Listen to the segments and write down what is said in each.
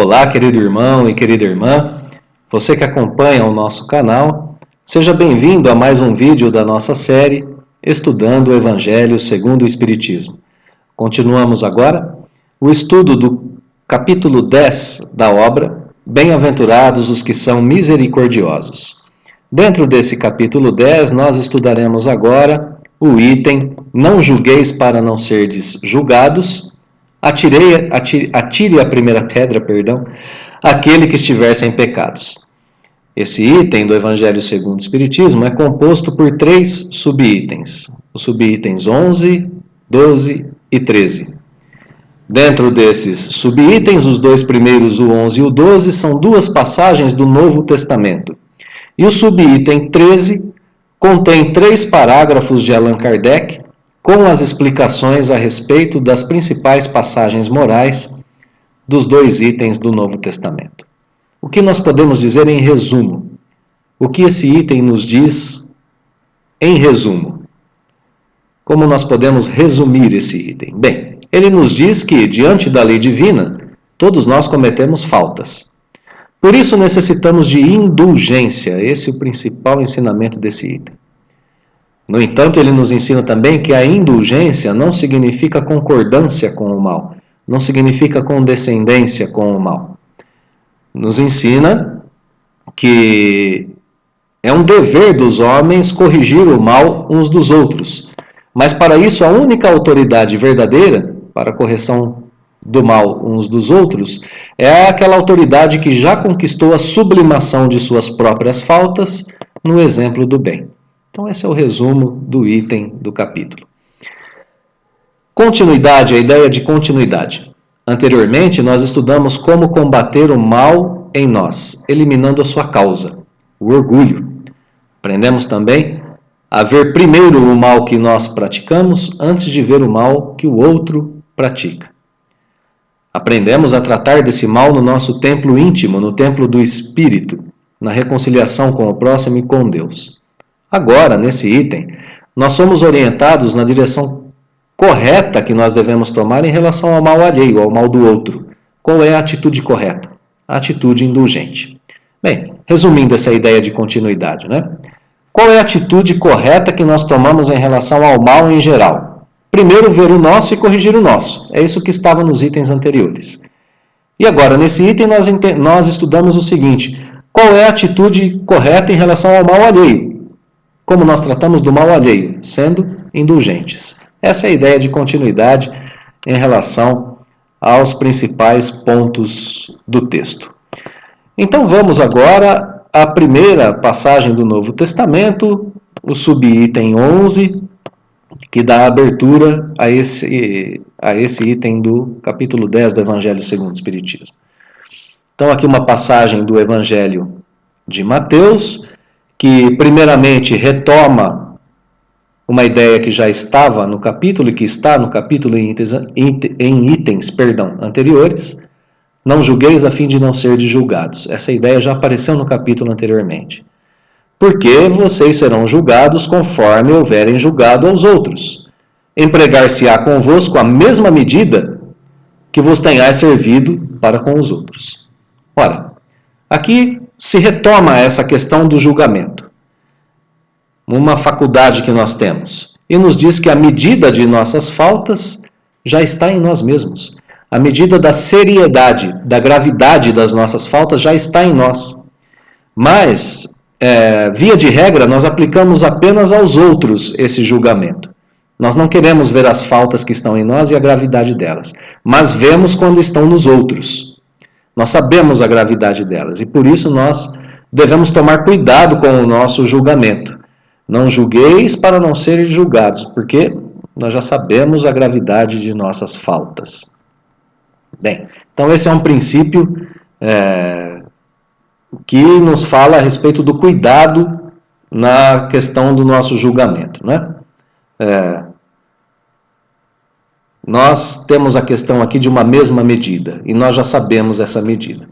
Olá, querido irmão e querida irmã, você que acompanha o nosso canal, seja bem-vindo a mais um vídeo da nossa série Estudando o Evangelho segundo o Espiritismo. Continuamos agora o estudo do capítulo 10 da obra Bem-aventurados os que são misericordiosos. Dentro desse capítulo 10, nós estudaremos agora o item Não julgueis para não serdes julgados. Atire a primeira pedra, aquele que estiver sem pecados. Esse item do Evangelho segundo o Espiritismo é composto por 3 subitens, os subitens 11, 12 e 13. Dentro desses subitens, os 2 primeiros, o 11 e o 12, são 2 passagens do Novo Testamento. E o subitem 13 contém 3 parágrafos de Allan Kardec, com as explicações a respeito das principais passagens morais dos 2 itens do Novo Testamento. O que nós podemos dizer em resumo? O que esse item nos diz em resumo? Como nós podemos resumir esse item? Bem, ele nos diz que, diante da lei divina, todos nós cometemos faltas. Por isso necessitamos de indulgência, esse é o principal ensinamento desse item. No entanto, ele nos ensina também que a indulgência não significa concordância com o mal, não significa condescendência com o mal. Nos ensina que é um dever dos homens corrigir o mal uns dos outros, mas para isso a única autoridade verdadeira para a correção do mal uns dos outros é aquela autoridade que já conquistou a sublimação de suas próprias faltas no exemplo do bem. Então esse é o resumo do item do capítulo. Continuidade, a ideia de continuidade. Anteriormente, nós estudamos como combater o mal em nós, eliminando a sua causa, o orgulho. Aprendemos também a ver primeiro o mal que nós praticamos antes de ver o mal que o outro pratica. Aprendemos a tratar desse mal no nosso templo íntimo, no templo do Espírito, na reconciliação com o próximo e com Deus. Agora, nesse item, nós somos orientados na direção correta que nós devemos tomar em relação ao mal alheio, ao mal do outro. Qual é a atitude correta? A atitude indulgente. Bem, resumindo essa ideia de continuidade, Qual é a atitude correta que nós tomamos em relação ao mal em geral? Primeiro, ver o nosso e corrigir o nosso. É isso que estava nos itens anteriores. E agora, nesse item, nós estudamos o seguinte: qual é a atitude correta em relação ao mal alheio? Como nós tratamos do mal alheio, sendo indulgentes. Essa é a ideia de continuidade em relação aos principais pontos do texto. Então vamos agora à primeira passagem do Novo Testamento, o subitem 11, que dá abertura a esse item do capítulo 10 do Evangelho segundo o Espiritismo. Então aqui uma passagem do Evangelho de Mateus, que primeiramente retoma uma ideia que já estava no capítulo e que está no capítulo em itens anteriores. Não julgueis a fim de não serdes julgados. Essa ideia já apareceu no capítulo anteriormente. Porque vocês serão julgados conforme houverem julgado aos outros. Empregar-se-á convosco a mesma medida que vos tenhais servido para com os outros. Ora, aqui se retoma essa questão do julgamento. Uma faculdade que nós temos. E nos diz que a medida de nossas faltas já está em nós mesmos. A medida da seriedade, da gravidade das nossas faltas já está em nós. Mas, via de regra, nós aplicamos apenas aos outros esse julgamento. Nós não queremos ver as faltas que estão em nós e a gravidade delas, mas vemos quando estão nos outros. Nós sabemos a gravidade delas e por isso nós devemos tomar cuidado com o nosso julgamento. Não julgueis para não serem julgados, porque nós já sabemos a gravidade de nossas faltas. Bem, então esse é um princípio que nos fala a respeito do cuidado na questão do nosso julgamento, Nós temos a questão aqui de uma mesma medida, e nós já sabemos essa medida.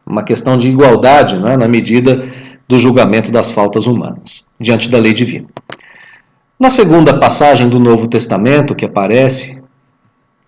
Uma questão de igualdade, na medida do julgamento das faltas humanas, diante da lei divina. Na segunda passagem do Novo Testamento, que aparece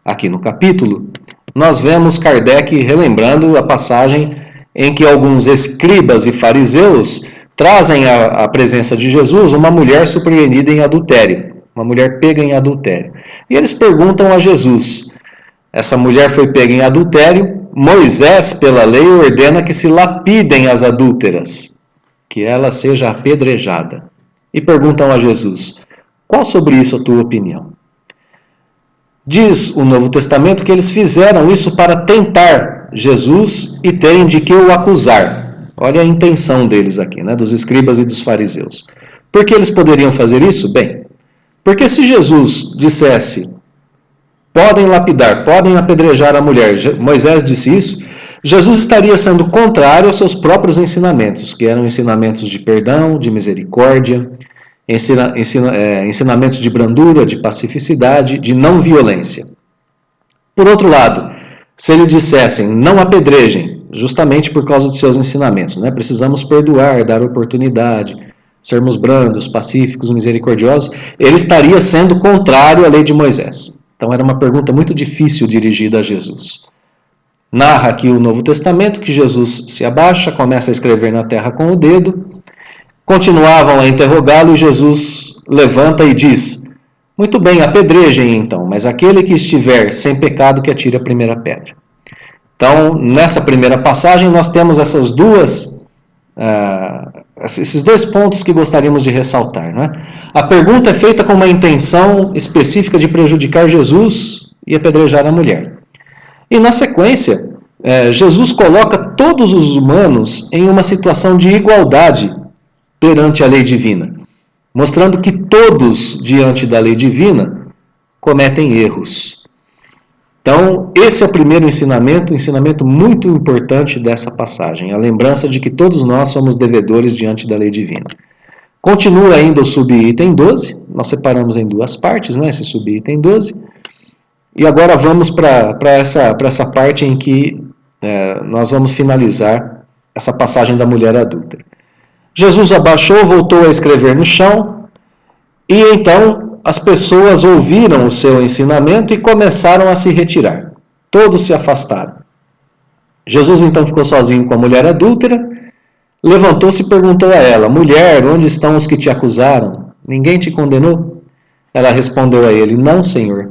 aqui no capítulo, nós vemos Kardec relembrando a passagem em que alguns escribas e fariseus trazem à presença de Jesus uma mulher surpreendida em adultério, uma mulher pega em adultério. E eles perguntam a Jesus, essa mulher foi pega em adultério, Moisés, pela lei, ordena que se lapidem as adúlteras, que ela seja apedrejada. E perguntam a Jesus, qual sobre isso a tua opinião? Diz o Novo Testamento que eles fizeram isso para tentar Jesus e terem de que o acusar. Olha a intenção deles aqui, né, dos escribas e dos fariseus. Por que eles poderiam fazer isso? Bem, porque se Jesus dissesse, podem lapidar, podem apedrejar a mulher, Moisés disse isso, Jesus estaria sendo contrário aos seus próprios ensinamentos, que eram ensinamentos de perdão, de misericórdia, ensinamentos de brandura, de pacificidade, de não violência. Por outro lado, se eles dissessem não apedrejem, justamente por causa dos seus ensinamentos, né? Precisamos perdoar, dar oportunidade, sermos brandos, pacíficos, misericordiosos, ele estaria sendo contrário à lei de Moisés. Então era uma pergunta muito difícil dirigida a Jesus. Narra aqui o Novo Testamento que Jesus se abaixa, começa a escrever na terra com o dedo, continuavam a interrogá-lo e Jesus levanta e diz, muito bem, apedrejem então, mas aquele que estiver sem pecado que atire a primeira pedra. Então, nessa primeira passagem, nós temos esses dois pontos que gostaríamos de ressaltar. Né? A pergunta é feita com uma intenção específica de prejudicar Jesus e apedrejar a mulher. E na sequência, Jesus coloca todos os humanos em uma situação de igualdade perante a lei divina, mostrando que todos, diante da lei divina, cometem erros. Então, esse é o primeiro ensinamento, um ensinamento muito importante dessa passagem, a lembrança de que todos nós somos devedores diante da lei divina. Continua ainda o subitem 12, nós separamos em duas partes, né, esse subitem 12, e agora vamos para essa parte em que nós vamos finalizar essa passagem da mulher adúltera. Jesus abaixou, voltou a escrever no chão, e então as pessoas ouviram o seu ensinamento e começaram a se retirar. Todos se afastaram. Jesus então ficou sozinho com a mulher adúltera, levantou-se e perguntou a ela, mulher, onde estão os que te acusaram? Ninguém te condenou? Ela respondeu a ele, não, Senhor.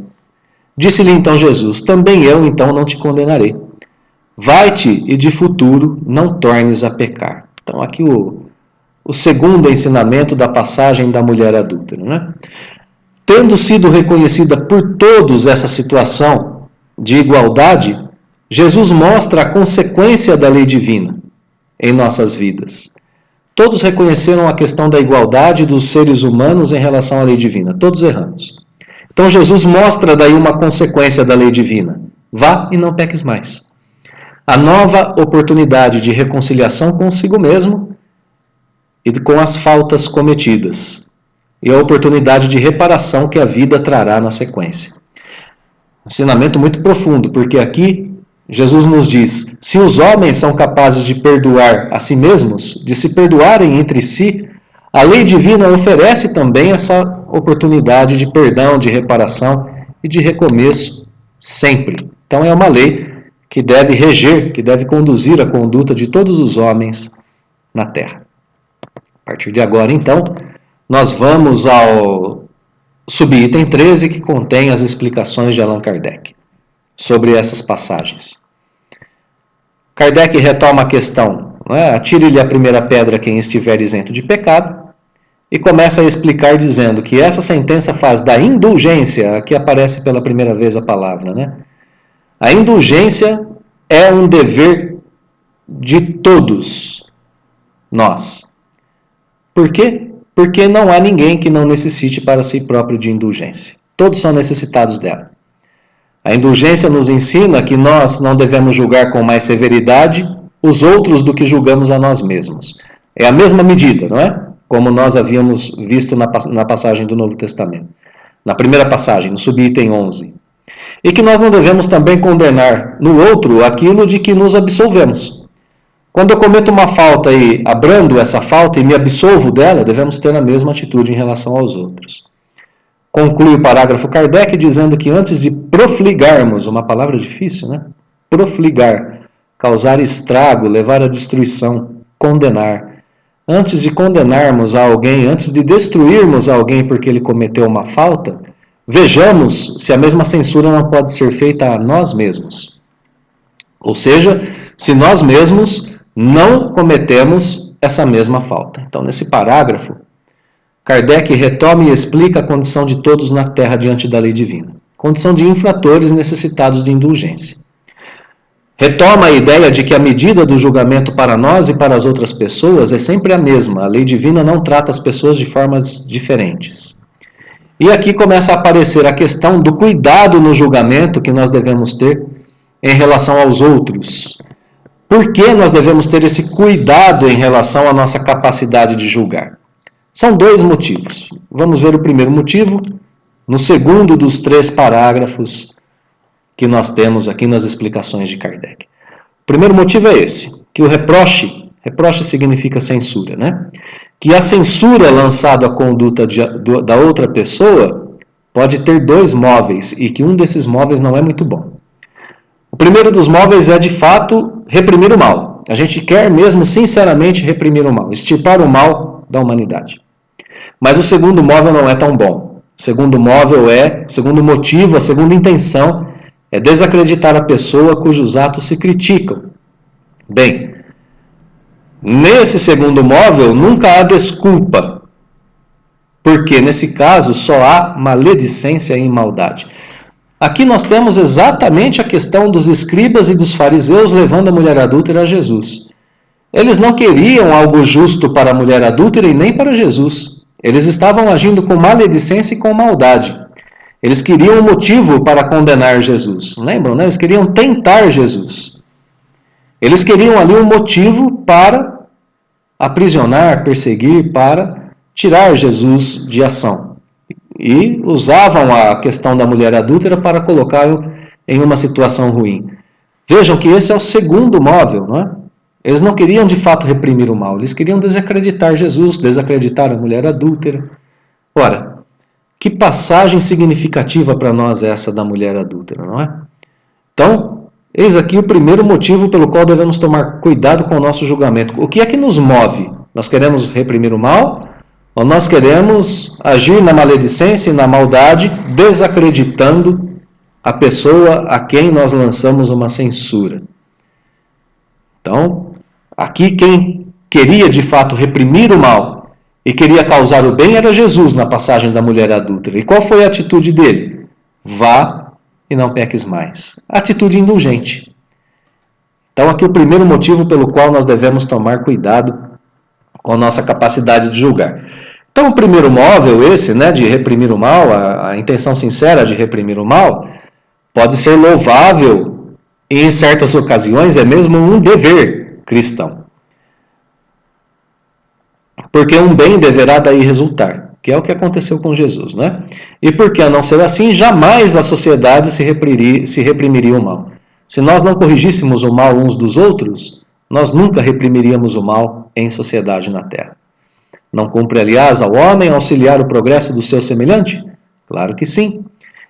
Disse-lhe então Jesus, também eu então não te condenarei. Vai-te e de futuro não tornes a pecar. Então aqui o segundo ensinamento da passagem da mulher adúltera. Né? Tendo sido reconhecida por todos essa situação de igualdade, Jesus mostra a consequência da lei divina em nossas vidas. Todos reconheceram a questão da igualdade dos seres humanos em relação à lei divina. Todos erramos. Então Jesus mostra daí uma consequência da lei divina. Vá e não peques mais. A nova oportunidade de reconciliação consigo mesmo e com as faltas cometidas. E a oportunidade de reparação que a vida trará na sequência. Um ensinamento muito profundo, porque aqui Jesus nos diz, se os homens são capazes de perdoar a si mesmos, de se perdoarem entre si, a lei divina oferece também essa oportunidade de perdão, de reparação e de recomeço sempre. Então é uma lei que deve reger, que deve conduzir a conduta de todos os homens na Terra. A partir de agora, então, nós vamos ao subitem 13, que contém as explicações de Allan Kardec sobre essas passagens. Kardec retoma a questão, né? Atire-lhe a primeira pedra quem estiver isento de pecado, e começa a explicar dizendo que essa sentença faz da indulgência, aqui aparece pela primeira vez a palavra, né? A indulgência é um dever de todos nós. Por quê? Porque não há ninguém que não necessite para si próprio de indulgência. Todos são necessitados dela. A indulgência nos ensina que nós não devemos julgar com mais severidade os outros do que julgamos a nós mesmos. É a mesma medida, não é? Como nós havíamos visto na passagem do Novo Testamento. Na primeira passagem, no subitem 11. E que nós não devemos também condenar no outro aquilo de que nos absolvemos. Quando eu cometo uma falta e abrando essa falta e me absolvo dela, devemos ter a mesma atitude em relação aos outros. Conclui o parágrafo Kardec dizendo que antes de profligarmos, uma palavra difícil, né? Profligar, causar estrago, levar à destruição, condenar. Antes de condenarmos a alguém, antes de destruirmos alguém porque ele cometeu uma falta, vejamos se a mesma censura não pode ser feita a nós mesmos. Ou seja, se nós mesmos não cometemos essa mesma falta. Então, nesse parágrafo, Kardec retoma e explica a condição de todos na Terra diante da lei divina. Condição de infratores necessitados de indulgência. Retoma a ideia de que a medida do julgamento para nós e para as outras pessoas é sempre a mesma. A lei divina não trata as pessoas de formas diferentes. E aqui começa a aparecer a questão do cuidado no julgamento que nós devemos ter em relação aos outros. Por que nós devemos ter esse cuidado em relação à nossa capacidade de julgar? São dois motivos. Vamos ver o primeiro motivo no segundo dos 3 parágrafos que nós temos aqui nas explicações de Kardec. O primeiro motivo é esse, que o reproche significa censura, né? Que a censura lançada à conduta da outra pessoa pode ter 2 móveis e que um desses móveis não é muito bom. O primeiro dos móveis é, de fato, reprimir o mal. A gente quer mesmo, sinceramente, reprimir o mal, extirpar o mal da humanidade. Mas o segundo móvel não é tão bom. O segundo motivo, a segunda intenção é desacreditar a pessoa cujos atos se criticam. Bem, nesse segundo móvel nunca há desculpa, porque nesse caso só há maledicência e maldade. Aqui nós temos exatamente a questão dos escribas e dos fariseus levando a mulher adúltera a Jesus. Eles não queriam algo justo para a mulher adúltera e nem para Jesus. Eles estavam agindo com maledicência e com maldade. Eles queriam um motivo para condenar Jesus. Lembram, né? Eles queriam tentar Jesus. Eles queriam ali um motivo para aprisionar, perseguir, para tirar Jesus de ação. E usavam a questão da mulher adúltera para colocá-lo em uma situação ruim. Vejam que esse é o segundo móvel, não é? Eles não queriam de fato reprimir o mal, eles queriam desacreditar Jesus, desacreditar a mulher adúltera. Ora, que passagem significativa para nós é essa da mulher adúltera, não é? Então, eis aqui o primeiro motivo pelo qual devemos tomar cuidado com o nosso julgamento. O que é que nos move? Nós queremos reprimir o mal ou nós queremos agir na maledicência e na maldade, desacreditando a pessoa a quem nós lançamos uma censura? Então, aqui quem queria de fato reprimir o mal e queria causar o bem era Jesus na passagem da mulher adúltera. E qual foi a atitude dele? Vá e não peques mais. Atitude indulgente. Então aqui o primeiro motivo pelo qual nós devemos tomar cuidado com a nossa capacidade de julgar. Então o primeiro móvel, esse, né, de reprimir o mal, a intenção sincera de reprimir o mal, pode ser louvável e em certas ocasiões é mesmo um dever cristão. Porque um bem deverá daí resultar, que é o que aconteceu com Jesus, né? E porque, a não ser assim, jamais a sociedade se reprimiria o mal. Se nós não corrigíssemos o mal uns dos outros, nós nunca reprimiríamos o mal em sociedade na Terra. Não cumpre, aliás, ao homem auxiliar o progresso do seu semelhante? Claro que sim.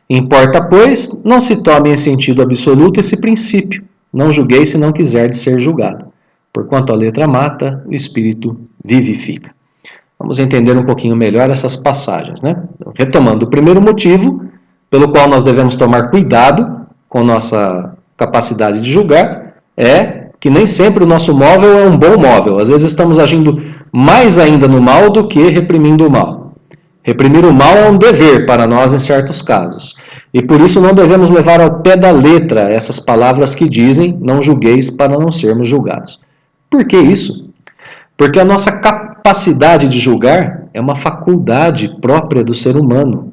Importa, pois, não se tome em sentido absoluto esse princípio. Não julgueis se não quiserdes ser julgado. Porquanto a letra mata, o espírito vivifica. Vamos entender um pouquinho melhor essas passagens, né? Retomando, o primeiro motivo pelo qual nós devemos tomar cuidado com nossa capacidade de julgar é que nem sempre o nosso móvel é um bom móvel. Às vezes estamos agindo mais ainda no mal do que reprimindo o mal. Reprimir o mal é um dever para nós em certos casos. E por isso não devemos levar ao pé da letra essas palavras que dizem não julgueis para não sermos julgados. Por que isso? Porque a nossa capacidade de julgar é uma faculdade própria do ser humano.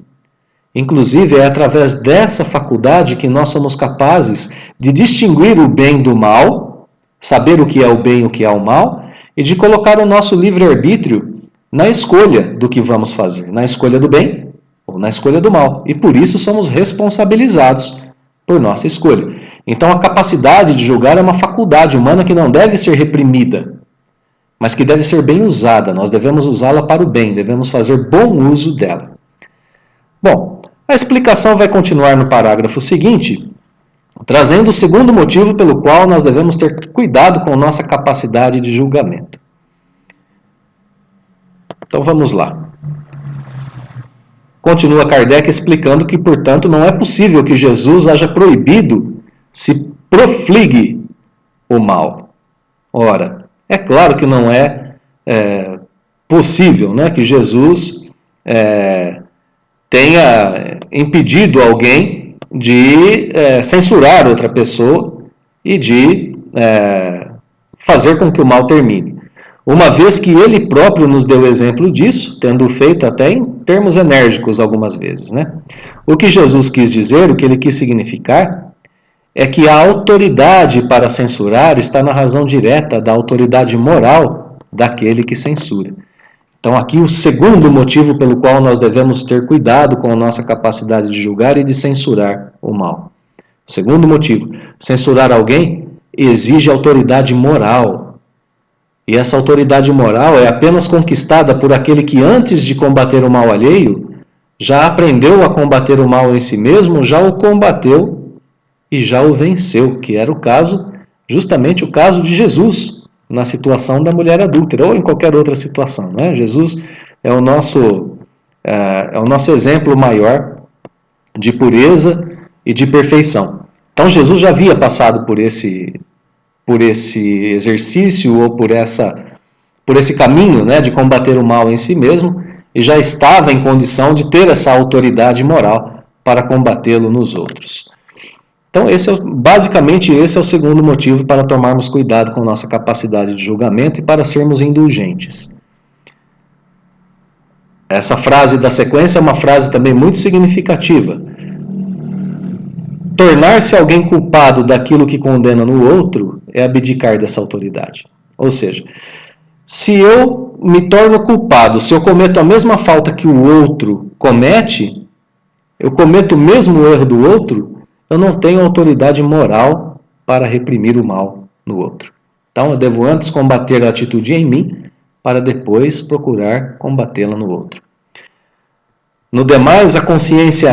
Inclusive, é através dessa faculdade que nós somos capazes de distinguir o bem do mal, saber o que é o bem e o que é o mal, e de colocar o nosso livre-arbítrio na escolha do que vamos fazer, na escolha do bem ou na escolha do mal. E por isso somos responsabilizados por nossa escolha. Então a capacidade de julgar é uma faculdade humana que não deve ser reprimida, mas que deve ser bem usada. Nós devemos usá-la para o bem, devemos fazer bom uso dela. Bom, a explicação vai continuar no parágrafo seguinte, trazendo o segundo motivo pelo qual nós devemos ter cuidado com nossa capacidade de julgamento. Então vamos lá. Continua Kardec explicando que, portanto, não é possível que Jesus haja proibido se profligue o mal. Ora, é claro que não é possível, né, que Jesus tenha impedido alguém de censurar outra pessoa e de fazer com que o mal termine. Uma vez que ele próprio nos deu exemplo disso, tendo feito até em termos enérgicos algumas vezes, né? O que Jesus quis dizer, o que ele quis significar, é que a autoridade para censurar está na razão direta da autoridade moral daquele que censura. Então aqui o segundo motivo pelo qual nós devemos ter cuidado com a nossa capacidade de julgar e de censurar o mal. O segundo motivo, censurar alguém exige autoridade moral. E essa autoridade moral é apenas conquistada por aquele que antes de combater o mal alheio, já aprendeu a combater o mal em si mesmo, já o combateu e já o venceu, que era o caso, justamente o caso de Jesus, na situação da mulher adúltera, ou em qualquer outra situação, né? Jesus é o nosso exemplo maior de pureza e de perfeição. Então Jesus já havia passado por esse exercício ou por esse caminho, né, de combater o mal em si mesmo, e já estava em condição de ter essa autoridade moral para combatê-lo nos outros. Então, basicamente esse é o segundo motivo para tomarmos cuidado com nossa capacidade de julgamento e para sermos indulgentes. Essa frase da sequência é uma frase também muito significativa. Tornar-se alguém culpado daquilo que condena no outro é abdicar dessa autoridade. Ou seja, se eu me torno culpado, se eu cometo a mesma falta que o outro comete, eu cometo o mesmo erro do outro, eu não tenho autoridade moral para reprimir o mal no outro. Então eu devo antes combater a atitude em mim, para depois procurar combatê-la no outro. No demais, a consciência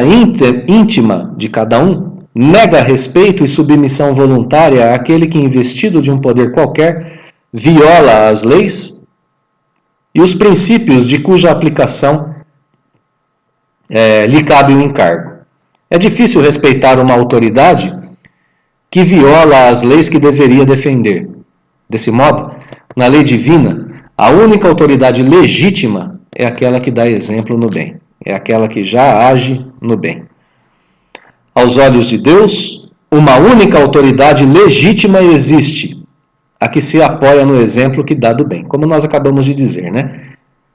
íntima de cada um nega respeito e submissão voluntária àquele que, investido de um poder qualquer, viola as leis e os princípios de cuja aplicação lhe cabe o encargo. É difícil respeitar uma autoridade que viola as leis que deveria defender. Desse modo, na lei divina, a única autoridade legítima é aquela que dá exemplo no bem, é aquela que já age no bem. Aos olhos de Deus, uma única autoridade legítima existe, a que se apoia no exemplo que dá do bem, como nós acabamos de dizer, né?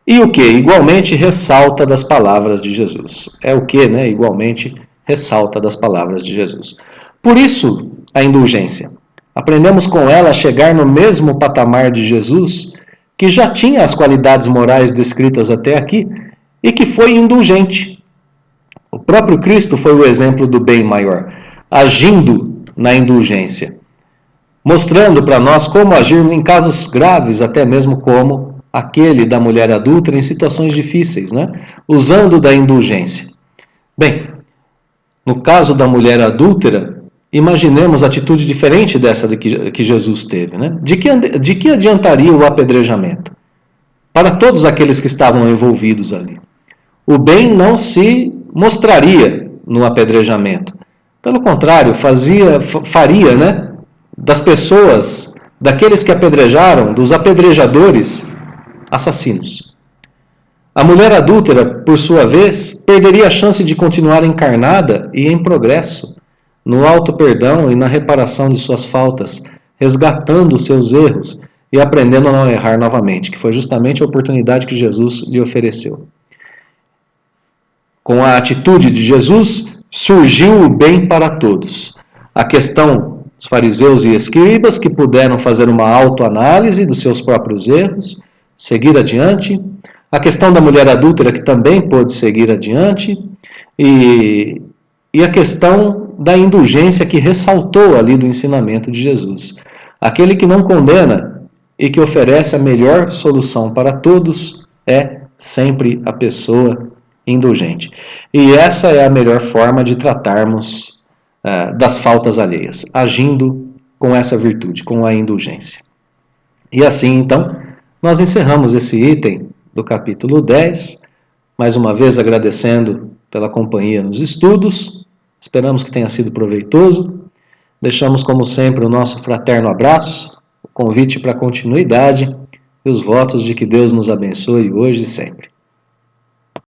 E o que? Igualmente ressalta das palavras de Jesus. É o que, né? Igualmente ressalta das palavras de Jesus. Por isso, a indulgência. Aprendemos com ela a chegar no mesmo patamar de Jesus, que já tinha as qualidades morais descritas até aqui e que foi indulgente. O próprio Cristo foi o exemplo do bem maior, agindo na indulgência, mostrando para nós como agir em casos graves, até mesmo como aquele da mulher adúltera em situações difíceis, né? Usando da indulgência. Bem, no caso da mulher adúltera, imaginemos atitude diferente dessa que Jesus teve, né? De que adiantaria o apedrejamento? Para todos aqueles que estavam envolvidos ali. O bem não se mostraria no apedrejamento. Pelo contrário, faria, né, das pessoas, daqueles que apedrejaram, dos apedrejadores, assassinos. A mulher adúltera, por sua vez, perderia a chance de continuar encarnada e em progresso, no auto-perdão e na reparação de suas faltas, resgatando seus erros e aprendendo a não errar novamente, que foi justamente a oportunidade que Jesus lhe ofereceu. Com a atitude de Jesus, surgiu o bem para todos. A questão dos fariseus e escribas, que puderam fazer uma autoanálise dos seus próprios erros, seguir adiante. A questão da mulher adúltera, que também pôde seguir adiante. E a questão da indulgência, que ressaltou ali do ensinamento de Jesus. Aquele que não condena e que oferece a melhor solução para todos é sempre a pessoa indulgente. E essa é a melhor forma de tratarmos das faltas alheias, agindo com essa virtude, com a indulgência. E assim, então, nós encerramos esse item do capítulo 10, mais uma vez agradecendo pela companhia nos estudos, esperamos que tenha sido proveitoso. Deixamos, como sempre, o nosso fraterno abraço, o convite para a continuidade e os votos de que Deus nos abençoe hoje e sempre.